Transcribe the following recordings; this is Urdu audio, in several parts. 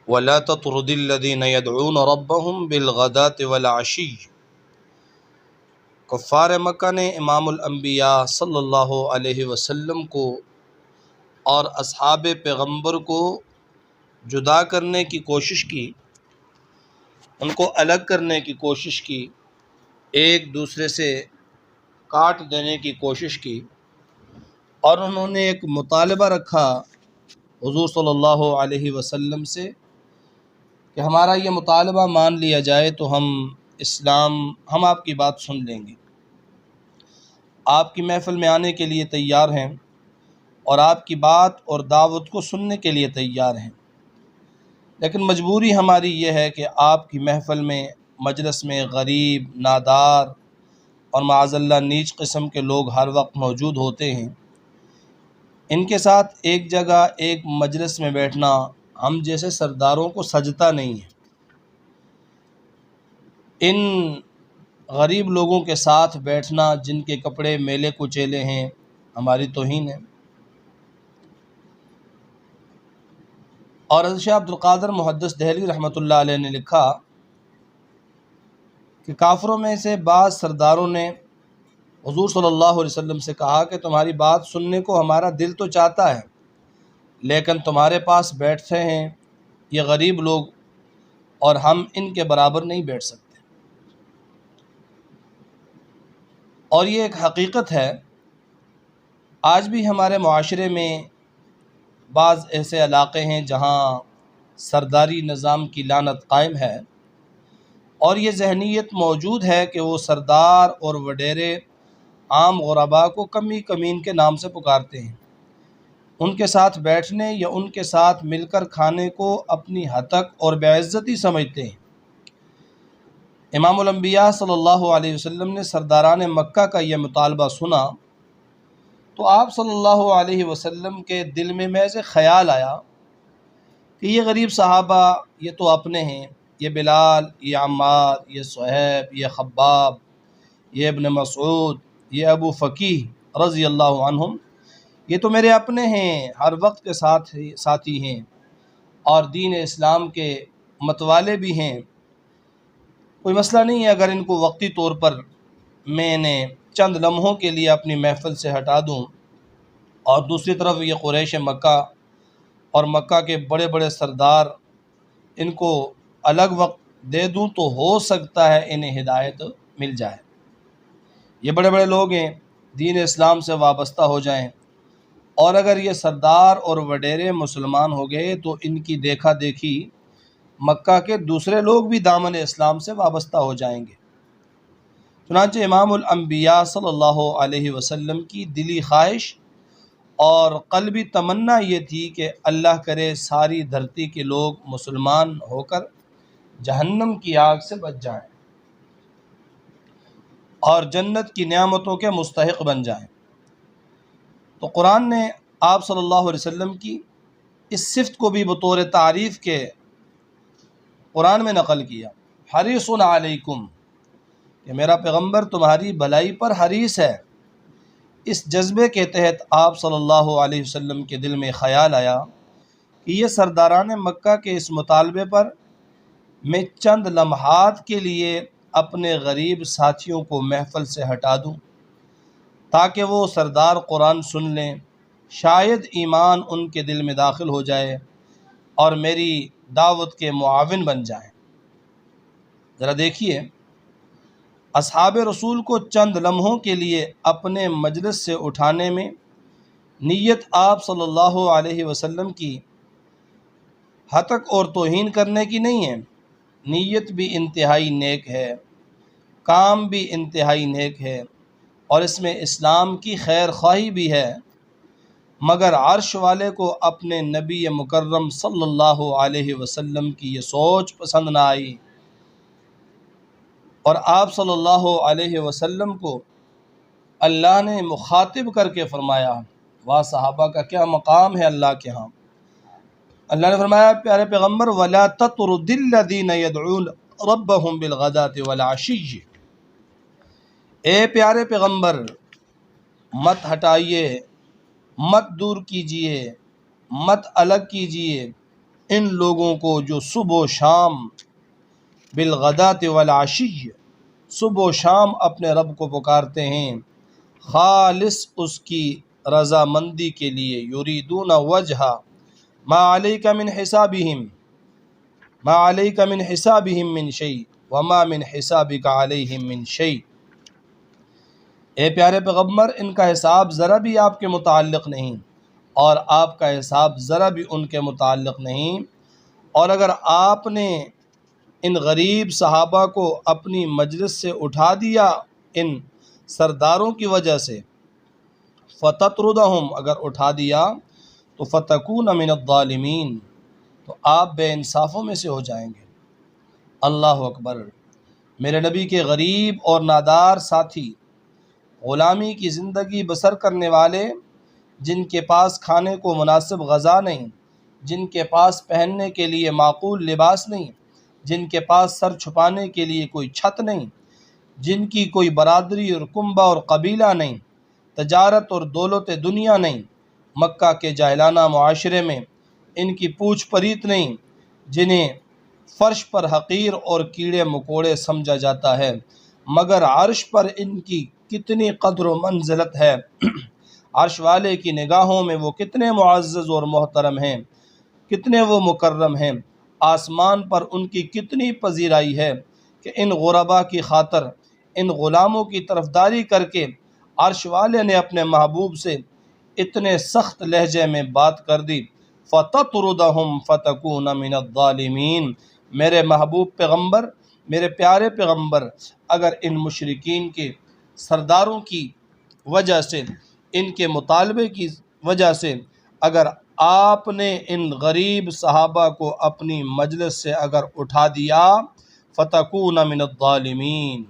ولا تطرد الذين يدعون ربهم بالغداة والعشي۔ کفار مکہ نے امام الانبیاء صلی اللہ علیہ وسلم کو اور اصحاب پیغمبر کو جدا کرنے کی کوشش کی، ان کو الگ کرنے کی کوشش کی، ایک دوسرے سے کاٹ دینے کی کوشش کی، اور انہوں نے ایک مطالبہ رکھا حضور صلی اللہ علیہ وسلم سے کہ ہمارا یہ مطالبہ مان لیا جائے تو ہم آپ کی بات سن لیں گے، آپ کی محفل میں آنے کے لیے تیار ہیں اور آپ کی بات اور دعوت کو سننے کے لیے تیار ہیں، لیکن مجبوری ہماری یہ ہے کہ آپ کی محفل میں مجلس میں غریب، نادار اور معاذ اللہ نیچ قسم کے لوگ ہر وقت موجود ہوتے ہیں، ان کے ساتھ ایک جگہ ایک مجلس میں بیٹھنا ہم جیسے سرداروں کو سجتا نہیں ہے۔ ان غریب لوگوں کے ساتھ بیٹھنا جن کے کپڑے میلے کچیلے ہیں ہماری توہین ہے۔ اور حضرت شیخ عبدالقادر محدث دہلوی رحمۃ اللہ علیہ نے لکھا کہ کافروں میں سے بعض سرداروں نے حضور صلی اللہ علیہ وسلم سے کہا کہ تمہاری بات سننے کو ہمارا دل تو چاہتا ہے، لیکن تمہارے پاس بیٹھتے ہیں یہ غریب لوگ اور ہم ان کے برابر نہیں بیٹھ سکتے۔ اور یہ ایک حقیقت ہے، آج بھی ہمارے معاشرے میں بعض ایسے علاقے ہیں جہاں سرداری نظام کی لعنت قائم ہے، اور یہ ذہنیت موجود ہے کہ وہ سردار اور وڈیرے عام غربا کو کمی کمین کے نام سے پکارتے ہیں، ان کے ساتھ بیٹھنے یا ان کے ساتھ مل کر کھانے کو اپنی ہتک اور بے عزتی سمجھتے ہیں۔ امام الانبیاء صلی اللہ علیہ وسلم نے سرداران مکہ کا یہ مطالبہ سنا تو آپ صلی اللہ علیہ وسلم کے دل میں محض خیال آیا کہ یہ غریب صحابہ یہ تو اپنے ہیں، یہ بلال، یہ عمار، یہ صہیب، یہ خباب، یہ ابن مسعود، یہ ابو فقیہ رضی اللہ عنہم، یہ تو میرے اپنے ہیں، ہر وقت کے ساتھی ہیں اور دین اسلام کے متوالے بھی ہیں، کوئی مسئلہ نہیں ہے اگر ان کو وقتی طور پر میں نے چند لمحوں کے لیے اپنی محفل سے ہٹا دوں، اور دوسری طرف یہ قریش مکہ اور مکہ کے بڑے بڑے سردار ان کو الگ وقت دے دوں تو ہو سکتا ہے انہیں ہدایت مل جائے، یہ بڑے بڑے لوگ ہیں، دین اسلام سے وابستہ ہو جائیں، اور اگر یہ سردار اور وڈیرے مسلمان ہو گئے تو ان کی دیکھا دیکھی مکہ کے دوسرے لوگ بھی دامن اسلام سے وابستہ ہو جائیں گے۔ چنانچہ امام الانبیاء صلی اللہ علیہ وسلم کی دلی خواہش اور قلبی تمنا یہ تھی کہ اللہ کرے ساری دھرتی کے لوگ مسلمان ہو کر جہنم کی آگ سے بچ جائیں اور جنت کی نعمتوں کے مستحق بن جائیں۔ تو قرآن نے آپ صلی اللہ علیہ وسلم کی اس صفت کو بھی بطور تعریف کے قرآن میں نقل کیا، حریص علیکم، کہ میرا پیغمبر تمہاری بھلائی پر حریص ہے۔ اس جذبے کے تحت آپ صلی اللہ علیہ وسلم کے دل میں خیال آیا کہ یہ سرداران مکہ کے اس مطالبے پر میں چند لمحات کے لیے اپنے غریب ساتھیوں کو محفل سے ہٹا دوں تاکہ وہ سردار قرآن سن لیں، شاید ایمان ان کے دل میں داخل ہو جائے اور میری دعوت کے معاون بن جائیں۔ ذرا دیکھیے، اصحاب رسول کو چند لمحوں کے لیے اپنے مجلس سے اٹھانے میں نیت آپ صلی اللہ علیہ وسلم کی ہتک اور توہین کرنے کی نہیں ہے، نیت بھی انتہائی نیک ہے، کام بھی انتہائی نیک ہے، اور اس میں اسلام کی خیر خواہی بھی ہے، مگر عرش والے کو اپنے نبی مکرم صلی اللہ علیہ وسلم کی یہ سوچ پسند نہ آئی، اور آپ صلی اللہ علیہ وسلم کو اللہ نے مخاطب کر کے فرمایا، واہ صحابہ کا کیا مقام ہے اللہ کے ہاں۔ اللہ نے فرمایا پیارے پیغمبر وَلَا تَطْرُدِ الَّذِينَ يَدْعُونَ رَبَّهُمْ بِالْغَدَاةِ وَالْعَشِيِّ، اے پیارے پیغمبر مت ہٹائیے، مت دور کیجیے، مت الگ کیجیے ان لوگوں کو جو صبح و شام بالغدات والعشی صبح و شام اپنے رب کو پکارتے ہیں خالص اس کی رضامندی کے لیے، یریدون وجہ ما علیک من حسابہم ما علیک من حسابہم من شیء وما من حسابک علیہم من شیء۔ اے پیارے پیغمبر، ان کا حساب ذرا بھی آپ کے متعلق نہیں اور آپ کا حساب ذرا بھی ان کے متعلق نہیں، اور اگر آپ نے ان غریب صحابہ کو اپنی مجلس سے اٹھا دیا ان سرداروں کی وجہ سے، فتطردہم، اگر اٹھا دیا تو فتکون من الظالمین، تو آپ بے انصافوں میں سے ہو جائیں گے۔ اللہ اکبر۔ میرے نبی کے غریب اور نادار ساتھی، غلامی کی زندگی بسر کرنے والے، جن کے پاس کھانے کو مناسب غذا نہیں، جن کے پاس پہننے کے لیے معقول لباس نہیں، جن کے پاس سر چھپانے کے لیے کوئی چھت نہیں، جن کی کوئی برادری اور کنبہ اور قبیلہ نہیں، تجارت اور دولت دنیا نہیں، مکہ کے جاہلانہ معاشرے میں ان کی پوچھ پریت نہیں، جنہیں فرش پر حقیر اور کیڑے مکوڑے سمجھا جاتا ہے، مگر عرش پر ان کی کتنی قدر و منزلت ہے، عرش والے کی نگاہوں میں وہ کتنے معزز اور محترم ہیں، کتنے وہ مکرم ہیں، آسمان پر ان کی کتنی پذیرائی ہے کہ ان غربا کی خاطر، ان غلاموں کی طرفداری کر کے عرش والے نے اپنے محبوب سے اتنے سخت لہجے میں بات کر دی، فَتَطْرُدَهُمْ فَتَكُونَ مِنَ الظَّالِمِينَ۔ میرے محبوب پیغمبر، میرے پیارے پیغمبر، اگر ان مشرکین کے سرداروں کی وجہ سے، ان کے مطالبے کی وجہ سے اگر آپ نے ان غریب صحابہ کو اپنی مجلس سے اگر اٹھا دیا، فَتَكُونَ مِنَ الظَّالِمِينَ،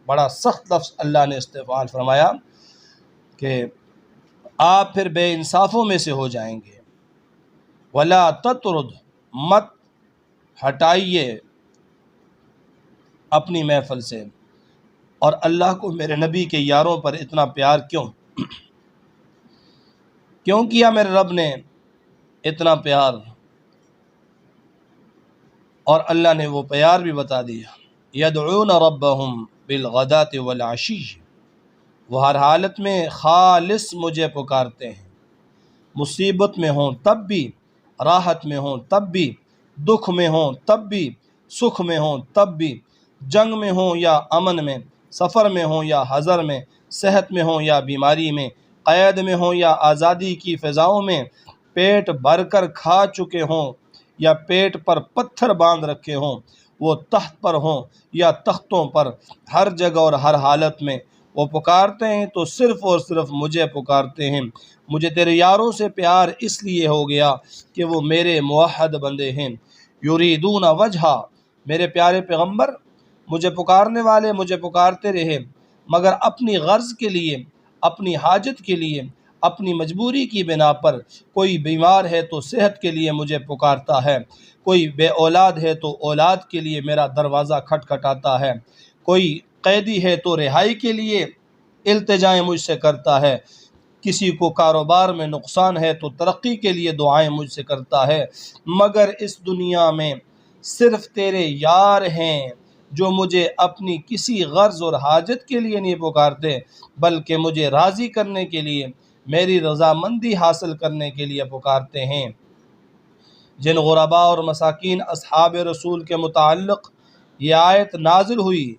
بڑا سخت لفظ اللہ نے استعمال فرمایا کہ آپ پھر بے انصافوں میں سے ہو جائیں گے۔ وَلَا تَطْرُدْ، مت ہٹائیے اپنی محفل سے۔ اور اللہ کو میرے نبی کے یاروں پر اتنا پیار کیوں کیا میرے رب نے اتنا پیار؟ اور اللہ نے وہ پیار بھی بتا دیا، یدعون ربہم بالغداۃ والعشی، وہ ہر حالت میں خالص مجھے پکارتے ہیں، مصیبت میں ہوں تب بھی، راحت میں ہوں تب بھی، دکھ میں ہوں تب بھی، سکھ میں ہوں تب بھی، جنگ میں ہوں یا امن میں، سفر میں ہوں یا حضر میں، صحت میں ہوں یا بیماری میں، قید میں ہوں یا آزادی کی فضاؤں میں، پیٹ بھر کر کھا چکے ہوں یا پیٹ پر پتھر باندھ رکھے ہوں، وہ تحت پر ہوں یا تختوں پر، ہر جگہ اور ہر حالت میں وہ پکارتے ہیں تو صرف اور صرف مجھے پکارتے ہیں۔ مجھے تیرے یاروں سے پیار اس لیے ہو گیا کہ وہ میرے موحد بندے ہیں۔ یریدون وجہ، میرے پیارے پیغمبر، مجھے پکارنے والے مجھے پکارتے رہے، مگر اپنی غرض کے لیے، اپنی حاجت کے لیے، اپنی مجبوری کی بنا پر۔ کوئی بیمار ہے تو صحت کے لیے مجھے پکارتا ہے، کوئی بے اولاد ہے تو اولاد کے لیے میرا دروازہ کھٹکھٹاتا ہے، کوئی قیدی ہے تو رہائی کے لیے التجائیں مجھ سے کرتا ہے، کسی کو کاروبار میں نقصان ہے تو ترقی کے لیے دعائیں مجھ سے کرتا ہے، مگر اس دنیا میں صرف تیرے یار ہیں جو مجھے اپنی کسی غرض اور حاجت کے لیے نہیں پکارتے، بلکہ مجھے راضی کرنے کے لیے، میری رضامندی حاصل کرنے کے لیے پکارتے ہیں۔ جن غربا اور مساکین اصحاب رسول کے متعلق یہ آیت نازل ہوئی،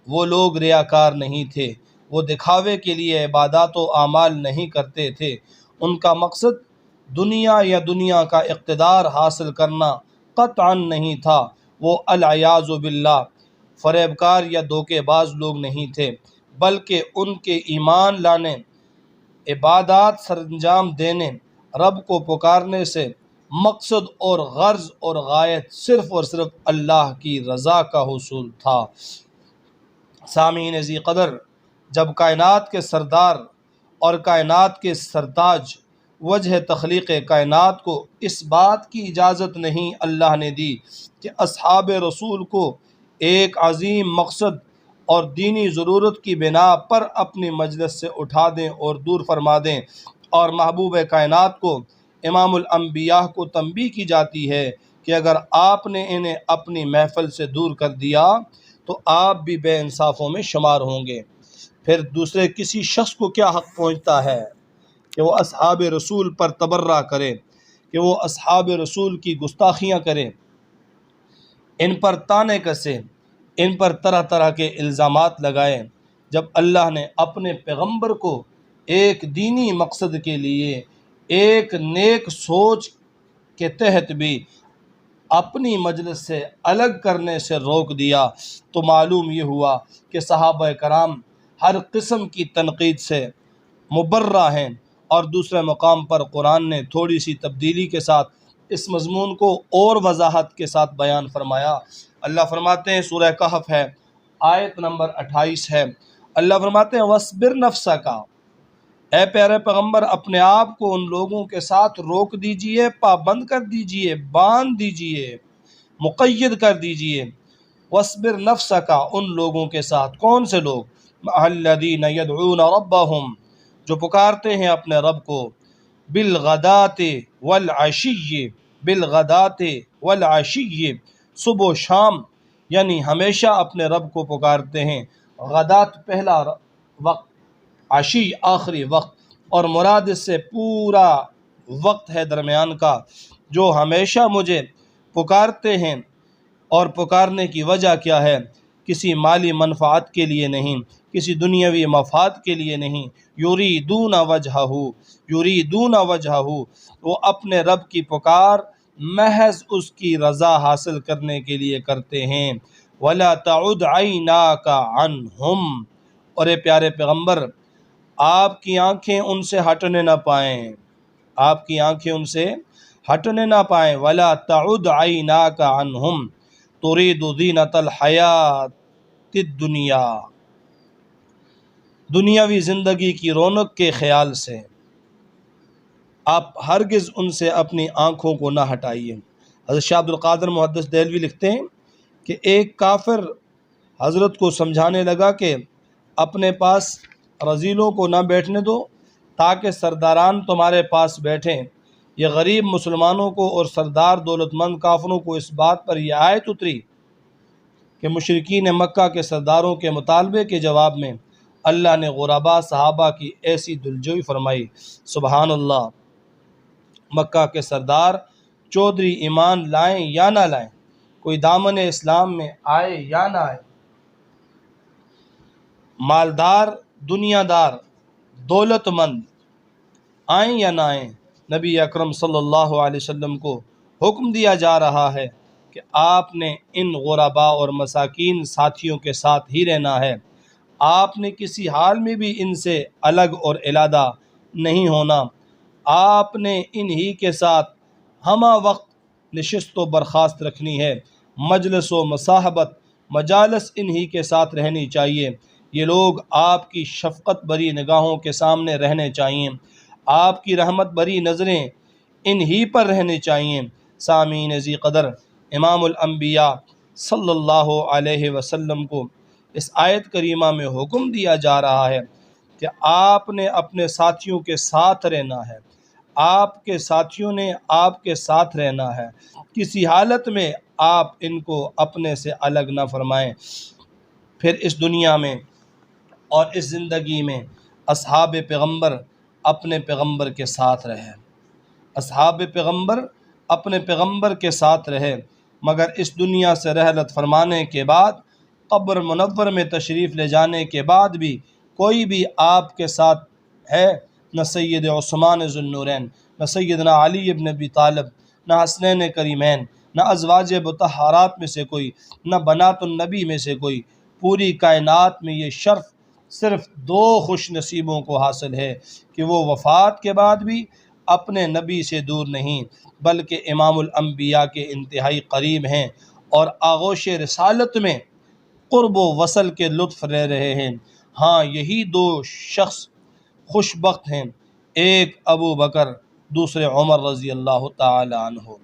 وہ لوگ ریاکار نہیں تھے، وہ دکھاوے کے لیے عبادات و اعمال نہیں کرتے تھے، ان کا مقصد دنیا یا دنیا کا اقتدار حاصل کرنا قطعا نہیں تھا، وہ العیاذ باللہ فریبکار یا دھوکے باز لوگ نہیں تھے، بلکہ ان کے ایمان لانے، عبادات سر انجام دینے، رب کو پکارنے سے مقصد اور غرض اور غایت صرف اور صرف اللہ کی رضا کا حصول تھا۔ سامعین ذی قدر، جب کائنات کے سردار اور کائنات کے سرتاج وجہ تخلیق کائنات کو اس بات کی اجازت نہیں اللہ نے دی کہ اصحاب رسول کو ایک عظیم مقصد اور دینی ضرورت کی بنا پر اپنی مجلس سے اٹھا دیں اور دور فرما دیں، اور محبوب کائنات کو، امام الانبیاء کو تنبیہ کی جاتی ہے کہ اگر آپ نے انہیں اپنی محفل سے دور کر دیا تو آپ بھی بے انصافوں میں شمار ہوں گے۔ پھر دوسرے کسی شخص کو کیا حق پہنچتا ہے کہ وہ اصحاب رسول پر تبرہ کرے، کہ وہ اصحاب رسول کی گستاخیاں کرے، ان پر تانے کسے، ان پر طرح طرح کے الزامات لگائے، جب اللہ نے اپنے پیغمبر کو ایک دینی مقصد کے لیے ایک نیک سوچ کے تحت بھی اپنی مجلس سے الگ کرنے سے روک دیا، تو معلوم یہ ہوا کہ صحابہ کرام ہر قسم کی تنقید سے مبرہ ہیں۔ اور دوسرے مقام پر قرآن نے تھوڑی سی تبدیلی کے ساتھ اس مضمون کو اور وضاحت کے ساتھ بیان فرمایا۔ اللہ فرماتے ہیں، سورہ کہف ہے، آیت نمبر 28 ہے، اللہ فرماتے ہیں وَاصْبِرْ نَفْسَكَ، اے پیارے پیغمبر اپنے آپ کو ان لوگوں کے ساتھ روک دیجئے، پابند کر دیجئے، باندھ دیجئے، مقید کر دیجئے۔ وَاصْبِرْ نَفْسَكَ، ان لوگوں کے ساتھ، کون سے لوگ؟ مَعَ الَّذِينَ يَدْعُونَ رَبَّهُمْ، جو پکارتے ہیں اپنے رب کو، بالغداۃ والعشی، بالغداۃ والعشی، صبح و شام، یعنی ہمیشہ اپنے رب کو پکارتے ہیں۔ غدات پہلا وقت، عشی آخری وقت، اور مراد اس سے پورا وقت ہے درمیان کا، جو ہمیشہ مجھے پکارتے ہیں۔ اور پکارنے کی وجہ کیا ہے؟ کسی مالی منفعت کے لیے نہیں، کسی دنیاوی مفاد کے لیے نہیں، یریدون وجہہ، یریدون وجہہ، وہ اپنے رب کی پکار محض اس کی رضا حاصل کرنے کے لیے کرتے ہیں۔ وَلَا تَعُدْ عَيْنَاكَ عَنْهُمْ، اور اے پیارے پیغمبر آپ کی آنکھیں ان سے ہٹنے نہ پائیں، آپ کی آنکھیں ان سے ہٹنے نہ پائیں۔ وَلَا تَعُدْ عَيْنَاكَ عَنْهُمْ تُرِيدُ زِينَةَ الْحَيَاةِ الدُّنْيَا، دنیاوی زندگی کی رونق کے خیال سے آپ ہرگز ان سے اپنی آنکھوں کو نہ ہٹائیے۔ حضرت شاہ عبد القادر محدث دہلوی لکھتے ہیں کہ ایک کافر حضرت کو سمجھانے لگا کہ اپنے پاس رذیلوں کو نہ بیٹھنے دو تاکہ سرداران تمہارے پاس بیٹھیں۔ یہ غریب مسلمانوں کو اور سردار دولت مند کافروں کو اس بات پر یہ آیت اتری کہ مشرکین مکہ کے سرداروں کے مطالبے کے جواب میں اللہ نے غرباء صحابہ کی ایسی دلجوئی فرمائی۔ سبحان اللہ، مکہ کے سردار چودھری ایمان لائیں یا نہ لائیں، کوئی دامن اسلام میں آئے یا نہ آئے، مالدار، دنیا دار، دولت مند، آئیں یا نہ آئیں، نبی اکرم صلی اللہ علیہ وسلم کو حکم دیا جا رہا ہے کہ آپ نے ان غرباء اور مساکین ساتھیوں کے ساتھ ہی رہنا ہے، آپ نے کسی حال میں بھی ان سے الگ اور علیحدہ نہیں ہونا، آپ نے انہی کے ساتھ ہمہ وقت نشست و برخاست رکھنی ہے، مجلس و مصاحبت مجالس انہی کے ساتھ رہنی چاہیے، یہ لوگ آپ کی شفقت بری نگاہوں کے سامنے رہنے چاہیے، آپ کی رحمت بری نظریں انہی پر رہنے چاہیے۔ سامعین ذی قدر، امام الانبیاء صلی اللہ علیہ وسلم کو اس آیت کریمہ میں حکم دیا جا رہا ہے کہ آپ نے اپنے ساتھیوں کے ساتھ رہنا ہے، آپ کے ساتھیوں نے آپ کے ساتھ رہنا ہے، کسی حالت میں آپ ان کو اپنے سے الگ نہ فرمائیں۔ پھر اس دنیا میں اور اس زندگی میں اصحاب پیغمبر اپنے پیغمبر کے ساتھ رہے، اصحاب پیغمبر اپنے پیغمبر کے ساتھ رہے، مگر اس دنیا سے رحلت فرمانے کے بعد، قبر منور میں تشریف لے جانے کے بعد بھی کوئی بھی آپ کے ساتھ ہے؟ نہ سید عثمان ذو النورین، نہ سیدنا علی ابن ابی طالب، نہ حسنین کریمین، نہ ازواج مطہرات میں سے کوئی، نہ بنات النبی میں سے کوئی۔ پوری کائنات میں یہ شرف صرف دو خوش نصیبوں کو حاصل ہے کہ وہ وفات کے بعد بھی اپنے نبی سے دور نہیں بلکہ امام الانبیاء کے انتہائی قریب ہیں اور آغوش رسالت میں قرب و وصل کے لطف لے رہے ہیں۔ ہاں، یہی دو شخص خوش بخت ہیں، ایک ابو بکر، دوسرے عمر رضی اللہ تعالی عنہ۔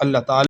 اللہ تعالی